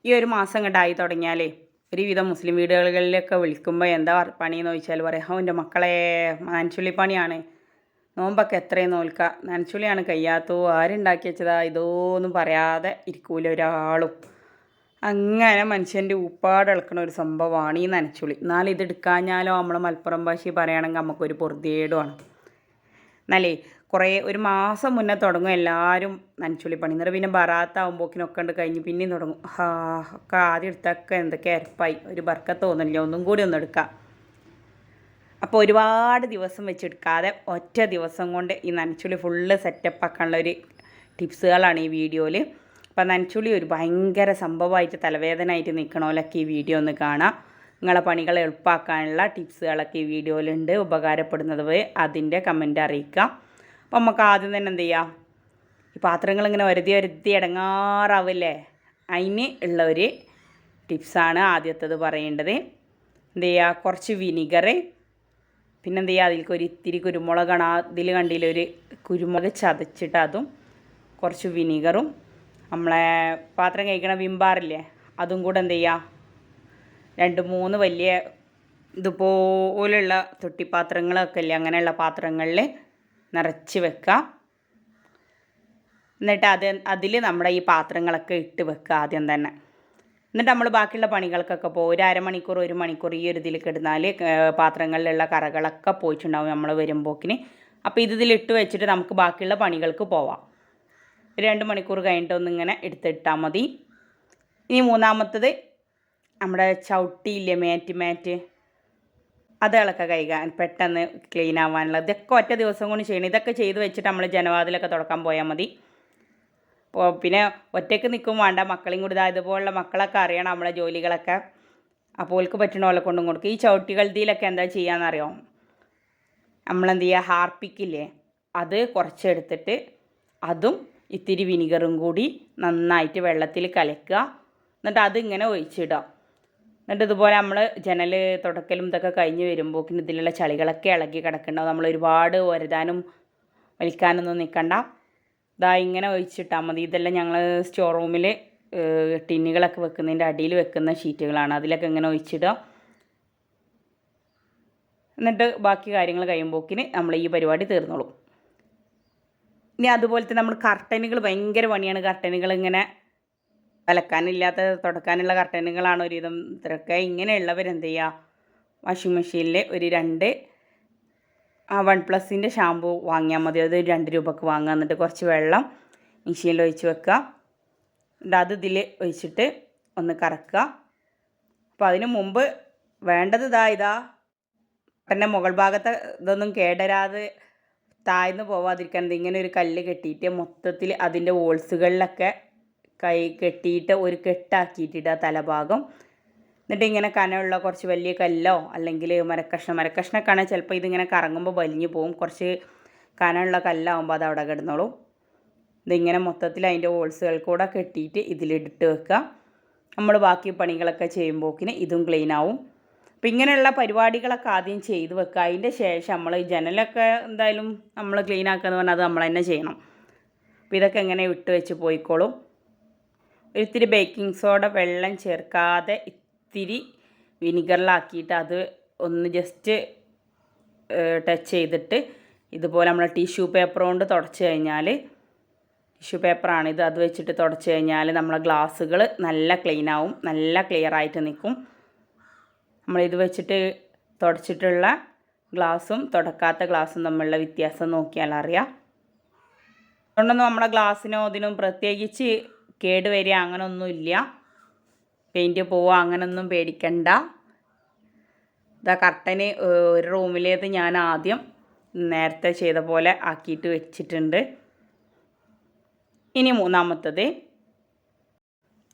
ഈ ഒരു മാസം കണ്ടായി തുടങ്ങിയാലേ ഒരുവിധം മുസ്ലിം വീടുകളിലൊക്കെ വിളിക്കുമ്പോൾ എന്താ പണിയെന്ന് ചോദിച്ചാൽ പറയാം എൻ്റെ മക്കളെ നനച്ചുള്ളി പണിയാണ്, നോമ്പൊക്കെ എത്രയും നോൽക്കുക, നനച്ചുള്ളിയാണ് കഴിയാത്തോ, ആരുണ്ടാക്കി വെച്ചതാ ഇതോന്നും പറയാതെ ഇരിക്കൂല ഒരാളും. അങ്ങനെ മനുഷ്യൻ്റെ ഉപ്പാട് ഇളക്കണ ഒരു സംഭവമാണ് ഈ നനച്ചുള്ളി. എന്നാൽ ഇത് എടുക്കാഞ്ഞാലോ നമ്മൾ മലപ്പുറം ഭാഷയിൽ പറയുകയാണെങ്കിൽ നമുക്കൊരു പൊറുതിയേടുമാണ്. എന്നാലേ ഒരു മാസം മുന്നേ തുടങ്ങും എല്ലാവരും നനച്ചുള്ളി പണി. എന്നിട്ട് പിന്നെ ബറാത്താവുമ്പോക്കിനൊക്കെ ഉണ്ട് കഴിഞ്ഞ് പിന്നെയും തുടങ്ങും. ഒക്കെ ആദ്യം എടുത്തൊക്കെ എന്തൊക്കെ അരപ്പായി, ഒരു ബർക്കത്ത് തോന്നില്ല, ഒന്നും കൂടി ഒന്ന് എടുക്കാം. അപ്പോൾ ഒരുപാട് ദിവസം വെച്ചെടുക്കാതെ ഒറ്റ ദിവസം കൊണ്ട് ഈ നനച്ചുള്ളി ഫുള്ള് സെറ്റപ്പ് ആക്കാനുള്ളൊരു ടിപ്സുകളാണ് ഈ വീഡിയോയിൽ. അപ്പോൾ നനച്ചുള്ളി ഒരു ഭയങ്കര സംഭവമായിട്ട് തലവേദനയായിട്ട് നിൽക്കണമല്ലൊക്കെ ഈ വീഡിയോ ഒന്ന് കാണാം. നിങ്ങളെ പണികൾ എളുപ്പമാക്കാനുള്ള ടിപ്സുകളൊക്കെ ഈ വീഡിയോയിലുണ്ട്. ഉപകാരപ്പെടുന്നത് അതിൻ്റെ കമൻറ്റ് അറിയിക്കാം. അപ്പോൾ നമുക്ക് ആദ്യം തന്നെ എന്ത് ചെയ്യാം, ഈ പാത്രങ്ങളിങ്ങനെ വരുതി ഇടങ്ങാറാവില്ലേ, അതിന് ഉള്ള ഒരു ടിപ്സാണ് ആദ്യത്തേത് പറയേണ്ടത്. എന്ത് ചെയ്യുക, കുറച്ച് വിനിഗർ, പിന്നെ എന്ത് ചെയ്യുക, അതിലേക്ക് ഒരു ഇത്തിരി കുരുമുളകാണ്. അതിൽ കണ്ടില്ലൊരു കുരുമുളക് ചതച്ചിട്ട് അതും കുറച്ച് വിനിഗറും നമ്മളെ പാത്രം കഴിക്കണ വിംബാറില്ലേ അതും കൂടെ എന്ത് ചെയ്യുക, 2-3 വലിയ ഇതുപോലുള്ള തൊട്ടിപ്പാത്രങ്ങളൊക്കെ ഇല്ലേ അങ്ങനെയുള്ള പാത്രങ്ങളിൽ നിറച്ച് വെക്കുക. എന്നിട്ട് അതിൽ നമ്മുടെ ഈ പാത്രങ്ങളൊക്കെ ഇട്ട് വെക്കുക ആദ്യം തന്നെ. എന്നിട്ട് നമ്മൾ ബാക്കിയുള്ള പണികൾക്കൊക്കെ പോകും. ഒരു അരമണിക്കൂർ 1 മണിക്കൂർ ഈ ഒരു ഇതിൽ കിടന്നാൽ പാത്രങ്ങളിലുള്ള കറകളൊക്കെ പോയിട്ടുണ്ടാവും നമ്മൾ വരുമ്പോക്കിന്. അപ്പോൾ ഇതിലിട്ട് വെച്ചിട്ട് നമുക്ക് ബാക്കിയുള്ള പണികൾക്ക് പോവാം. 2 മണിക്കൂർ കഴിഞ്ഞിട്ട് ഒന്നിങ്ങനെ എടുത്തിട്ടാൽ മതി. ഇനി മൂന്നാമത്തത് നമ്മുടെ ചവിട്ടിയില്ലേ, മാറ്റ് അതുകളൊക്കെ കഴുകാൻ പെട്ടെന്ന് ക്ലീൻ ആവാനുള്ള ഇതൊക്കെ ഒറ്റ ദിവസം കൊണ്ട് ചെയ്യണം. ഇതൊക്കെ ചെയ്ത് വെച്ചിട്ട് നമ്മൾ ജനവാതിലൊക്കെ തുടക്കാൻ പോയാൽ മതി. അപ്പോൾ പിന്നെ ഒറ്റയ്ക്ക് നിൽക്കും വേണ്ട, മക്കളെയും കൂടി ഇതുപോലുള്ള മക്കളൊക്കെ അറിയണം നമ്മളെ ജോലികളൊക്കെ. അപ്പോൾ ഓൾക്ക് പറ്റണ പോലെ കൊണ്ടും കൊടുക്കും. ഈ ചവിട്ടികളുതിയിലൊക്കെ എന്താ ചെയ്യാമെന്നറിയോ, നമ്മളെന്ത് ചെയ്യുക, ഹാർപ്പിക്കില്ലേ അത് കുറച്ചെടുത്തിട്ട് അതും ഇത്തിരി വിനിഗറും കൂടി നന്നായിട്ട് വെള്ളത്തിൽ കലക്കുക. എന്നിട്ട് അതിങ്ങനെ ഒഴിച്ചിടുക. എന്നിട്ട് ഇതുപോലെ നമ്മൾ ജനൽ തുടക്കലും ഇതൊക്കെ കഴിഞ്ഞ് വരുമ്പോഴേക്കും ഇതിലുള്ള ചളികളൊക്കെ ഇളകി കിടക്കുന്നുണ്ടാവും. നമ്മൾ ഒരുപാട് ഒരതാനും വലിക്കാനൊന്നും നിൽക്കണ്ട. ഇതാ ഇങ്ങനെ ഒഴിച്ചിട്ടാൽ മതി. ഇതെല്ലാം ഞങ്ങൾ സ്റ്റോർ റൂമിൽ ടിന്നുകളൊക്കെ വെക്കുന്നതിൻ്റെ അടിയിൽ വെക്കുന്ന ഷീറ്റുകളാണ്. അതിലൊക്കെ ഇങ്ങനെ ഒഴിച്ചിടുക. എന്നിട്ട് ബാക്കി കാര്യങ്ങൾ കഴിയുമ്പോഴേക്കിന് നമ്മൾ ഈ പരിപാടി തീർന്നോളും. ഇനി അതുപോലത്തെ നമ്മൾ കർട്ടനുകൾ ഭയങ്കര പണിയാണ്. കർട്ടനുകൾ ഇങ്ങനെ അലക്കാനില്ലാത്ത തുടക്കാനുള്ള കർട്ടനുകളാണ് ഒരുവിധം ഇത്രയൊക്കെ. ഇങ്ങനെയുള്ളവരെന്ത് ചെയ്യുക, വാഷിംഗ് മെഷീനിൽ ഒരു 2 1+ ഷാമ്പു വാങ്ങിയാൽ മതി. അത് 2 രൂപക്ക് വാങ്ങുക. എന്നിട്ട് കുറച്ച് വെള്ളം മെഷീനിൽ ഒഴിച്ച് വെക്കുക. എന്നിട്ട് അത് ഇതിൽ ഒഴിച്ചിട്ട് ഒന്ന് കറക്കുക. അപ്പോൾ അതിന് മുമ്പ് വേണ്ടത് ഇതാ പിന്നെ മുകൾ ഭാഗത്തെ ഇതൊന്നും കേടരാതെ താഴ്ന്നു പോവാതിരിക്കാൻ ഇങ്ങനെ ഒരു കല്ല് കെട്ടിയിട്ട് മൊത്തത്തിൽ അതിൻ്റെ ഹോൾസുകളിലൊക്കെ കെട്ടിയിട്ട് ഒരു കെട്ടാക്കിയിട്ടിടുക തലഭാഗം. എന്നിട്ട് ഇങ്ങനെ കനമുള്ള കുറച്ച് വലിയ കല്ലോ അല്ലെങ്കിൽ മരക്കഷ്ണമൊക്കെ ആണെങ്കിൽ ചിലപ്പോൾ ഇതിങ്ങനെ കറങ്ങുമ്പോൾ വലിഞ്ഞു പോകും. കുറച്ച് കനമുള്ള കല്ലാവുമ്പോൾ അത് അവിടെ കിടന്നോളും. ഇതിങ്ങനെ മൊത്തത്തിൽ അതിൻ്റെ ഹോൾസുകൾ കൂടെ കെട്ടിയിട്ട് ഇതിലിട്ട് വെക്കുക. നമ്മൾ ബാക്കി പണികളൊക്കെ ചെയ്യുമ്പോഴേക്കിന് ഇതും ക്ലീൻ ആവും. അപ്പം ഇങ്ങനെയുള്ള പരിപാടികളൊക്കെ ആദ്യം ചെയ്ത് വെക്കുക. അതിൻ്റെ ശേഷം നമ്മൾ ജനലൊക്കെ എന്തായാലും നമ്മൾ ക്ലീൻ ആക്കുക എന്ന് പറഞ്ഞാൽ അത് നമ്മൾ തന്നെ ചെയ്യണം. അപ്പോൾ ഇതൊക്കെ എങ്ങനെ വിട്ട് വെച്ച് പോയിക്കോളും. ഒരിത്തിരി ബേക്കിംഗ് സോഡ വെള്ളം ചേർക്കാതെ ഇത്തിരി വിനിഗറിലാക്കിയിട്ട് അത് ഒന്ന് ജസ്റ്റ് ടച്ച് ചെയ്തിട്ട് ഇതുപോലെ നമ്മൾ ടിഷ്യൂ പേപ്പർ കൊണ്ട് തുടച്ച് കഴിഞ്ഞാൽ, ടിഷ്യൂ പേപ്പറാണിത്, അത് വെച്ചിട്ട് തുടച്ച് കഴിഞ്ഞാൽ നമ്മളെ ഗ്ലാസ്സുകൾ നല്ല ക്ലീൻ ആവും, നല്ല ക്ലിയർ ആയിട്ട് നിൽക്കും. നമ്മളിത് വെച്ചിട്ട് തുടച്ചിട്ടുള്ള ഗ്ലാസും തുടക്കാത്ത ഗ്ലാസും തമ്മിലുള്ള വ്യത്യാസം നോക്കിയാൽ അറിയാം. അതുകൊണ്ടൊന്നും നമ്മളെ ഗ്ലാസ്സിനോ ഇതിനും പ്രത്യേകിച്ച് കേടുവരിക അങ്ങനെയൊന്നുമില്ല, പെയിൻറ്റ് പോവുക അങ്ങനെയൊന്നും പേടിക്കണ്ട. ഇതാ കർട്ടന് ഒരു റൂമിലേത് ഞാൻ ആദ്യം നേരത്തെ ചെയ്ത പോലെ ആക്കിയിട്ട് വെച്ചിട്ടുണ്ട്. ഇനി മൂന്നാമത്തത്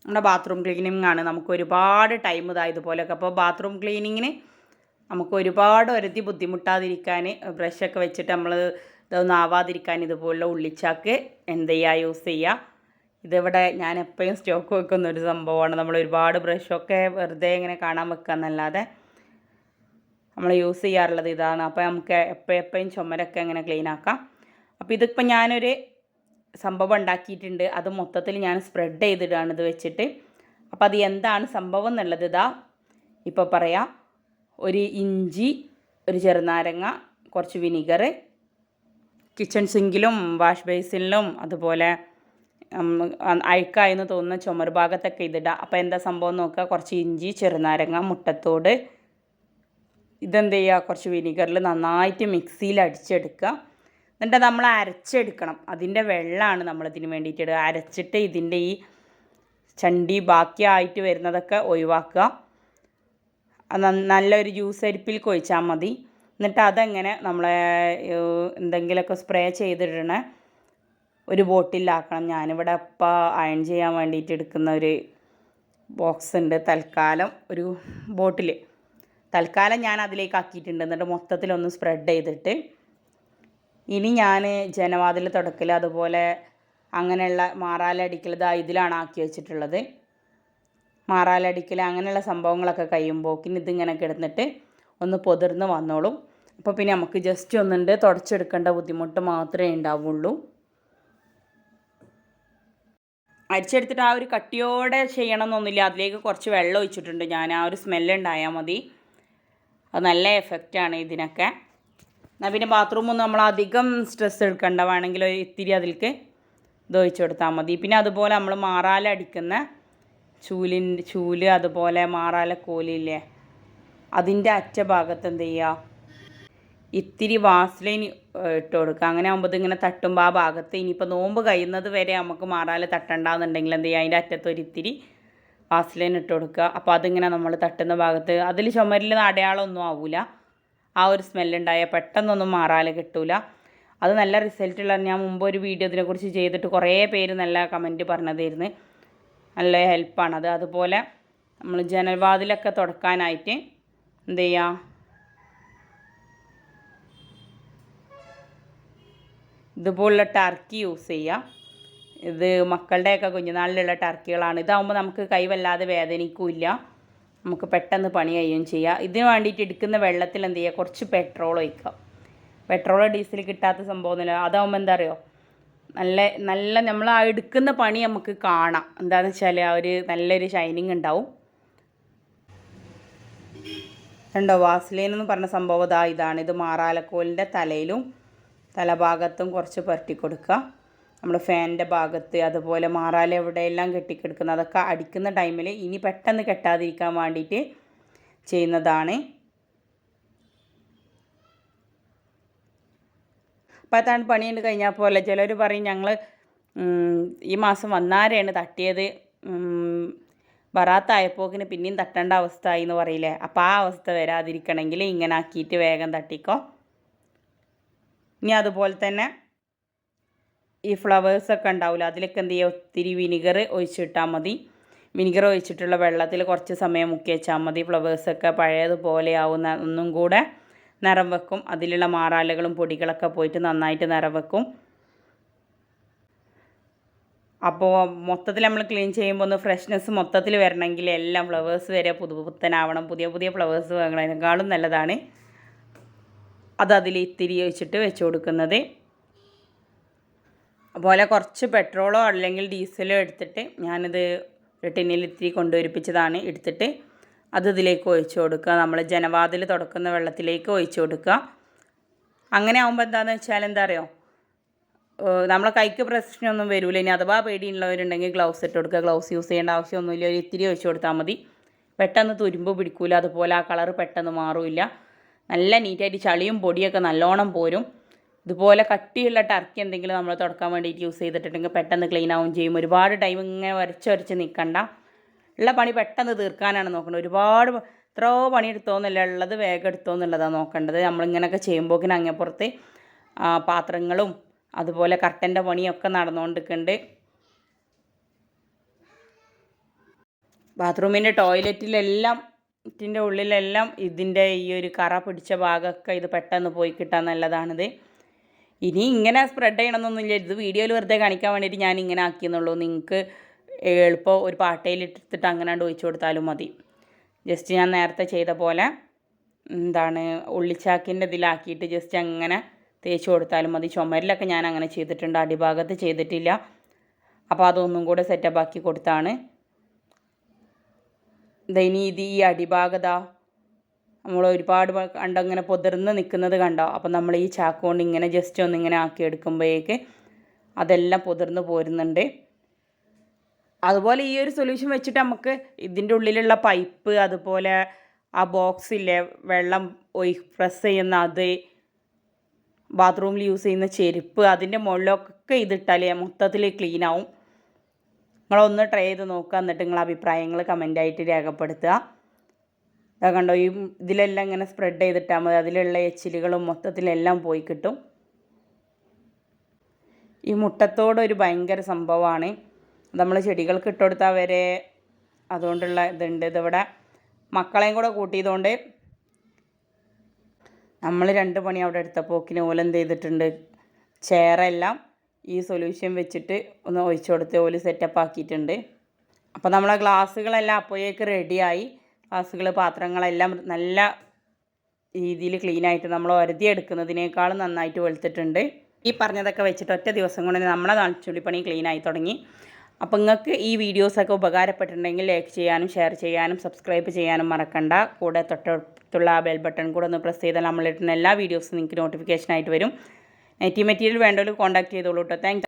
നമ്മുടെ ബാത്റൂം ക്ലീനിങ് ആണ്. നമുക്ക് ഒരുപാട് ടൈം ഇതുപോലെയൊക്കെ. അപ്പോൾ ബാത്റൂം ക്ലീനിങ്ങിന് നമുക്ക് ഒരുപാട് ഒരുതി ബുദ്ധിമുട്ടാതിരിക്കാൻ ബ്രഷൊക്കെ വെച്ചിട്ട് നമ്മൾ ഇതൊന്നും ആവാതിരിക്കാൻ ഇതുപോലുള്ള ഉള്ളിച്ചാക്ക് എന്ത് ചെയ്യുക, യൂസ് ചെയ്യുക. ഇതിവിടെ ഞാൻ എപ്പോഴും സ്റ്റോക്ക് വെക്കുന്ന ഒരു സംഭവമാണ്. നമ്മൾ ഒരുപാട് ബ്രഷൊക്കെ വെറുതെ ഇങ്ങനെ കാണാൻ വെക്കുക എന്നല്ലാതെ നമ്മൾ യൂസ് ചെയ്യാറുള്ളത് ഇതാണ്. അപ്പോൾ നമുക്ക് എപ്പോഴും ചുമരൊക്കെ ഇങ്ങനെ ക്ലീൻ ആക്കാം. അപ്പോൾ ഇതിപ്പോൾ ഞാനൊരു സംഭവം ഉണ്ടാക്കിയിട്ടുണ്ട്. അത് മൊത്തത്തിൽ ഞാൻ സ്പ്രെഡ് ചെയ്തിടുകയാണ് ഇത് വെച്ചിട്ട്. അപ്പോൾ അത് എന്താണ് സംഭവം എന്നുള്ളത് ഇതാ ഇപ്പോൾ പറയാം. ഒരു ഇഞ്ചി, ഒരു ചെറുനാരങ്ങ, കുറച്ച് വിനിഗർ, കിച്ചൺ സിങ്കിലും വാഷ് ബേസിനിലും അതുപോലെ അഴുക്കായെന്ന് തോന്നുന്ന ചുമർ ഭാഗത്തൊക്കെ ഇതിടുക. അപ്പോൾ എന്താ സംഭവം നോക്കുക. കുറച്ച് ഇഞ്ചി, ചെറുനാരങ്ങ, മുട്ടത്തോട്, ഇതെന്ത് ചെയ്യുക, കുറച്ച് വിനിഗറിൽ നന്നായിട്ട് മിക്സിയിൽ അടിച്ചെടുക്കുക. എന്നിട്ട് നമ്മൾ അരച്ചെടുക്കണം. അതിൻ്റെ വെള്ളമാണ് നമ്മളിതിന് വേണ്ടിയിട്ട് ഇടുക. അരച്ചിട്ട് ഇതിൻ്റെ ഈ ചണ്ടി ബാക്കിയായിട്ട് വരുന്നതൊക്കെ ഒഴിവാക്കുക. നല്ലൊരു ജ്യൂസ് അരിപ്പിൽ കൊഴിച്ചാൽ മതി. എന്നിട്ട് അതെങ്ങനെ നമ്മളെ എന്തെങ്കിലുമൊക്കെ സ്പ്രേ ചെയ്തിടണ ഒരു ബോട്ടിലാക്കണം. ഞാനിവിടെ ഇപ്പോൾ അയൺ ചെയ്യാൻ വേണ്ടിയിട്ട് എടുക്കുന്ന ഒരു ബോക്സ് ഉണ്ട്. തൽക്കാലം ഒരു ബോട്ടിൽ തൽക്കാലം ഞാൻ അതിലേക്ക് ആക്കിയിട്ടുണ്ട്. എന്നിട്ട് മൊത്തത്തിലൊന്ന് സ്പ്രെഡ് ചെയ്തിട്ട് ഇനി ഞാൻ ജനവാതിൽ തുടക്കൽ അതുപോലെ അങ്ങനെയുള്ള മാറാലടിക്കൽ ഇതാ ഇതിലാണ് ആക്കി വെച്ചിട്ടുള്ളത്. മാറാലടിക്കൽ അങ്ങനെയുള്ള സംഭവങ്ങളൊക്കെ കഴിയുമ്പോക്കിന് ഇതിങ്ങനെ കിടന്നിട്ട് ഒന്ന് പൊതിർന്ന് വന്നോളും. അപ്പോൾ പിന്നെ നമുക്ക് ജസ്റ്റ് ഒന്നുണ്ട് തുടച്ചെടുക്കേണ്ട ബുദ്ധിമുട്ട് മാത്രമേ ഉണ്ടാവുള്ളൂ. അരിച്ചെടുത്തിട്ട് ആ ഒരു കട്ടിയോടെ ചെയ്യണമെന്നൊന്നുമില്ല. അതിലേക്ക് കുറച്ച് വെള്ളം ഒഴിച്ചിട്ടുണ്ട് ഞാൻ. ആ ഒരു സ്മെല്ലുണ്ടായാൽ മതി. അത് നല്ല എഫക്റ്റാണ് ഇതിനൊക്കെ. എന്നാൽ പിന്നെ ബാത്റൂമൊന്നും നമ്മൾ അധികം സ്ട്രെസ് എടുക്കണ്ട. വേണമെങ്കിൽ ഇത്തിരി അതിലേക്ക് ഇത് ഒഴിച്ചു കൊടുത്താൽ മതി. പിന്നെ അതുപോലെ നമ്മൾ മാറാലടിക്കുന്ന ചൂല് അതുപോലെ മാറാലക്കോലില്ലേ, അതിൻ്റെ അറ്റ ഭാഗത്ത് എന്ത് ചെയ്യുക, ഇത്തിരി വാസ്ലൈൻ ഇട്ട് കൊടുക്കുക. അങ്ങനെ ആകുമ്പോൾ ഇതിങ്ങനെ തട്ടുമ്പോൾ ആ ഭാഗത്ത് ഇനിയിപ്പോൾ നോമ്പ് കഴിയുന്നത് വരെ നമുക്ക് മാറാല തട്ടണ്ടെന്നുണ്ടെങ്കിൽ എന്ത് ചെയ്യുക, അതിൻ്റെ അറ്റത്തൊരിത്തിരി വാസ്ലൈൻ ഇട്ട് കൊടുക്കുക. അപ്പോൾ അതിങ്ങനെ നമ്മൾ തട്ടുന്ന ഭാഗത്ത് അതിൽ ചുമരിൽ അടയാളമൊന്നും ആവില്ല. ആ ഒരു സ്മെല്ലുണ്ടായാൽ പെട്ടെന്നൊന്നും മാറാല കിട്ടൂല. അത് നല്ല റിസൾട്ടുള്ള, ഞാൻ മുമ്പ് ഒരു വീഡിയോ ഇതിനെക്കുറിച്ച് ചെയ്തിട്ട് കുറേ പേര് നല്ല കമൻറ്റ് പറഞ്ഞതായിരുന്നു. നല്ല ഹെൽപ്പാണത്. അതുപോലെ നമ്മൾ ജനൽവാതിലൊക്കെ തുടക്കാനായിട്ട് എന്ത് ചെയ്യുക, ഇതുപോലുള്ള ടർക്കി യൂസ് ചെയ്യുക. ഇത് മക്കളുടെയൊക്കെ കുഞ്ഞുനാളിലുള്ള ടർക്കികളാണ്. ഇതാകുമ്പോൾ നമുക്ക് കൈ വല്ലാതെ വേദനിക്കില്ല, നമുക്ക് പെട്ടെന്ന് പണി കഴിയുകയും ചെയ്യാം. ഇതിന് വേണ്ടിയിട്ട് എടുക്കുന്ന വെള്ളത്തിൽ എന്ത് ചെയ്യുക, കുറച്ച് പെട്രോൾ ഒഴിക്കുക. പെട്രോൾ ഡീസൽ കിട്ടാത്ത സംഭവമൊന്നുമില്ല. അതാകുമ്പോൾ എന്താ അറിയോ, നല്ല നമ്മൾ ആ എടുക്കുന്ന പണി നമുക്ക് കാണാം. എന്താണെന്ന് വെച്ചാൽ ആ ഒരു നല്ലൊരു ഷൈനിങ് ഉണ്ടാവും. കണ്ടോ, വാസ്ലൈൻ എന്ന് പറഞ്ഞ സംഭവം ഇതാണ്. ഇത് മാറാലക്കോലിൻ്റെ തലയിലും തലഭാഗത്തും കുറച്ച് പുരട്ടി കൊടുക്കുക. നമ്മുടെ ഫാനിൻ്റെ ഭാഗത്ത് അതുപോലെ മാറാല എവിടെയെല്ലാം കെട്ടിക്കിടക്കുന്ന അതൊക്കെ അടിക്കുന്ന ടൈമിൽ ഇനി പെട്ടെന്ന് കെട്ടാതിരിക്കാൻ വേണ്ടിയിട്ട് ചെയ്യുന്നതാണ്. അപ്പോൾ അതാണ് പണിയുണ്ട് കഴിഞ്ഞാൽ പോലെ. ചിലർ പറയും ഞങ്ങൾ ഈ മാസം വന്നാരെയാണ് തട്ടിയത്, ബറാത്തായപ്പോക്കിന് പിന്നെയും തട്ടേണ്ട അവസ്ഥ ആയി എന്ന് പറയില്ലേ. അപ്പോൾ ആ അവസ്ഥ വരാതിരിക്കണമെങ്കിൽ ഇങ്ങനെ ആക്കിയിട്ട് വേഗം തട്ടിക്കോ. ഇനി അതുപോലെ തന്നെ ഈ ഫ്ലവേഴ്സൊക്കെ ഉണ്ടാവില്ല, അതിലേക്ക് എന്ത് ചെയ്യുക, ഒത്തിരി വിനിഗർ ഒഴിച്ചിട്ടാൽ മതി. വിനിഗർ ഒഴിച്ചിട്ടുള്ള വെള്ളത്തിൽ കുറച്ച് സമയം മുക്കി വെച്ചാൽ മതി. ഫ്ലവേഴ്സൊക്കെ പഴയതുപോലെ ആവുന്ന ഒന്നും കൂടെ നിറം വെക്കും. അതിലുള്ള മാറാലകളും പൊടികളൊക്കെ പോയിട്ട് നന്നായിട്ട് നിറം വെക്കും. അപ്പോൾ മൊത്തത്തിൽ നമ്മൾ ക്ലീൻ ചെയ്യുമ്പോൾ ഒന്ന് ഫ്രഷ്നെസ് മൊത്തത്തിൽ വരണമെങ്കിൽ എല്ലാം ഫ്ലവേഴ്സ് വരെ പുത്തനാവണം. പുതിയ ഫ്ലവേഴ്സ് വാങ്ങുന്നതിനേക്കാളും നല്ലതാണ് അതിൽ ഇത്തിരി ഒഴിച്ചിട്ട് വെച്ച് കൊടുക്കുന്നത്. അതുപോലെ കുറച്ച് പെട്രോളോ അല്ലെങ്കിൽ ഡീസലോ എടുത്തിട്ട് ഞാനിത് ഒരു ടിന്നിൽ ഇത്തിരി കൊണ്ടുവരിപ്പിച്ചതാണ്. എടുത്തിട്ട് അത് ഇതിലേക്ക് ഒഴിച്ചു കൊടുക്കുക. നമ്മൾ ജനവാതിൽ തുടക്കുന്ന വെള്ളത്തിലേക്ക് ഒഴിച്ചു കൊടുക്കുക. അങ്ങനെ ആകുമ്പോൾ എന്താണെന്ന് വെച്ചാൽ എന്താ അറിയോ, നമ്മളെ കൈക്ക് പ്രശ്നമൊന്നും വരില്ല. ഇനി അഥവാ പേടിയുള്ളവരുണ്ടെങ്കിൽ ഗ്ലൗസ് ഇട്ട് കൊടുക്കുക. ഗ്ലൗസ് യൂസ് ചെയ്യേണ്ട ആവശ്യമൊന്നുമില്ല. ഒരു ഇത്തിരി ഒഴിച്ചു കൊടുത്താൽ മതി. പെട്ടെന്ന് തുരുമ്പ് പിടിക്കില്ല. അതുപോലെ ആ കളറ് പെട്ടെന്ന് മാറില്ല. നല്ല നീറ്റായിട്ട് ചളിയും പൊടിയൊക്കെ നല്ലോണം പോരും. ഇതുപോലെ കട്ടിയുള്ള ടർക്കി എന്തെങ്കിലും നമ്മൾ തുടക്കാൻ വേണ്ടിയിട്ട് യൂസ് ചെയ്തിട്ടുണ്ടെങ്കിൽ പെട്ടെന്ന് ക്ലീൻ ആവുകയും ചെയ്യും. ഒരുപാട് ടൈം ഇങ്ങനെ വരച്ച് നിൽക്കണ്ട. ഉള്ള പണി പെട്ടെന്ന് തീർക്കാനാണ് നോക്കേണ്ടത്. ഒരുപാട് എത്രയോ പണി എടുത്തോന്നില്ല, ഉള്ളത് വേഗം എടുത്തോന്നുള്ളതാണ് നോക്കേണ്ടത്. നമ്മളിങ്ങനെയൊക്കെ ചെയ്യുമ്പോഴേക്കിനും അങ്ങേപ്പുറത്ത് പാത്രങ്ങളും അതുപോലെ കർട്ടൻ്റെ പണിയൊക്കെ നടന്നുകൊണ്ടിരിക്കുന്നുണ്ട്. ബാത്റൂമിൻ്റെ ടോയ്ലറ്റിലെല്ലാം ഇതിൻ്റെ ഉള്ളിലെല്ലാം ഇതിൻ്റെ ഈ ഒരു കറ പിടിച്ച ഭാഗമൊക്കെ ഇത് പെട്ടെന്ന് പോയി കിട്ടാൻ നല്ലതാണിത്. ഇനി ഇങ്ങനെ സ്പ്രെഡ് ചെയ്യണമെന്നൊന്നുമില്ല. ഇത് വീഡിയോയിൽ വെറുതെ കാണിക്കാൻ വേണ്ടിയിട്ട് ഞാൻ ഇങ്ങനെ ആക്കിയെന്നുള്ളൂ. നിങ്ങൾക്ക് എളുപ്പം ഒരു പാട്ടയിലിട്ടിട്ട് അങ്ങനെ ഒഴിച്ചു കൊടുത്താലും മതി. ജസ്റ്റ് ഞാൻ നേരത്തെ ചെയ്ത പോലെ ഉള്ളിച്ചാക്കിൻ്റെ ഇതിലാക്കിയിട്ട് ജസ്റ്റ് അങ്ങനെ തേച്ച് കൊടുത്താലും മതി. ചുമരിലൊക്കെ ഞാൻ അങ്ങനെ ചെയ്തിട്ടുണ്ട്, അടിഭാഗത്ത് ചെയ്തിട്ടില്ല. അപ്പോൾ അതൊന്നും കൂടെ സെറ്റപ്പ് ആക്കി കൊടുത്താണ്. ഇനി ഈ അടിഭാഗത നമ്മൾ ഒരുപാട് കണ്ടങ്ങനെ പൊതിർന്ന് നിൽക്കുന്നത് കണ്ടോ. അപ്പോൾ നമ്മൾ ഈ ചാക്ക് കൊണ്ട് ഇങ്ങനെ ജസ്റ്റ് ഒന്നിങ്ങനെ ആക്കി എടുക്കുമ്പോഴേക്ക് അതെല്ലാം പൊതിർന്ന് പോരുന്നുണ്ട്. അതുപോലെ ഈ ഒരു സൊല്യൂഷൻ വെച്ചിട്ട് നമുക്ക് ഇതിൻ്റെ ഉള്ളിലുള്ള പൈപ്പ്, അതുപോലെ ആ ബോക്സില്ലേ വെള്ളം പ്രസ് ചെയ്യുന്ന അത്, ബാത്റൂമിൽ യൂസ് ചെയ്യുന്ന ചെരുപ്പ്, അതിൻ്റെ മുകളിലൊക്കെ ഇതിട്ടാൽ മൊത്തത്തിൽ ക്ലീൻ ആവും. നിങ്ങളൊന്ന് ട്രൈ ചെയ്ത് നോക്കുക. എന്നിട്ട് നിങ്ങളെ അഭിപ്രായങ്ങൾ കമൻ്റായിട്ട് രേഖപ്പെടുത്തുക. അതാ കണ്ടോ, ഈ ഇതിലെല്ലാം ഇങ്ങനെ സ്പ്രെഡ് ചെയ്തിട്ടാൽ മതി. അതിലുള്ള എച്ചിലുകളും മൊത്തത്തിലെല്ലാം പോയി കിട്ടും. ഈ മുട്ടത്തോടൊരു ഭയങ്കര സംഭവമാണ്. നമ്മൾ ചെടികൾക്ക് ഇട്ടുകൊടുത്താൽ വരെ അതുകൊണ്ടുള്ള ഇതുണ്ട്. ഇതിവിടെ മക്കളെയും കൂടെ കൂട്ടിയതുകൊണ്ട് നമ്മൾ 2 പണി അവിടെ എടുത്തപ്പോക്കിന് ഓലെന്ത് ചെയ്തിട്ടുണ്ട്, ചെയറെല്ലാം ഈ സൊല്യൂഷൻ വെച്ചിട്ട് ഒന്ന് ഒഴിച്ചു കൊടുത്ത് ഓല് സെറ്റപ്പ് ആക്കിയിട്ടുണ്ട്. അപ്പോൾ നമ്മളെ ഗ്ലാസ്സുകളെല്ലാം അപ്പോഴേക്ക് റെഡിയായി. ഗ്ലാസ്സുകൾ, പാത്രങ്ങളെല്ലാം നല്ല രീതിയിൽ ക്ലീനായിട്ട് നമ്മൾ ഒരതി എടുക്കുന്നതിനേക്കാളും നന്നായിട്ട് വെളുത്തിട്ടുണ്ട്. ഈ പറഞ്ഞതൊക്കെ വെച്ചിട്ട് ഒറ്റ ദിവസം കൊണ്ട് നമ്മളെ ചുള്ളിപ്പണി ക്ലീനായി തുടങ്ങി. അപ്പോൾ നിങ്ങൾക്ക് ഈ വീഡിയോസൊക്കെ ഉപകാരപ്പെട്ടിട്ടുണ്ടെങ്കിൽ ലൈക്ക് ചെയ്യാനും ഷെയർ ചെയ്യാനും സബ്സ്ക്രൈബ് ചെയ്യാനും മറക്കണ്ട. കൂടെ തൊട്ടടുത്തുള്ള ആ ബെൽ ബട്ടൺ കൂടെ ഒന്ന് പ്രസ് ചെയ്താൽ നമ്മളിടുന്ന എല്ലാ വീഡിയോസും നിങ്ങൾക്ക് നോട്ടിഫിക്കേഷനായിട്ട് വരും. നെറ്റി മെറ്റീരിയൽ വേണ്ടവർ കോൺടാക്ട് ചെയ്തോളൂ കേട്ടോ. താങ്ക്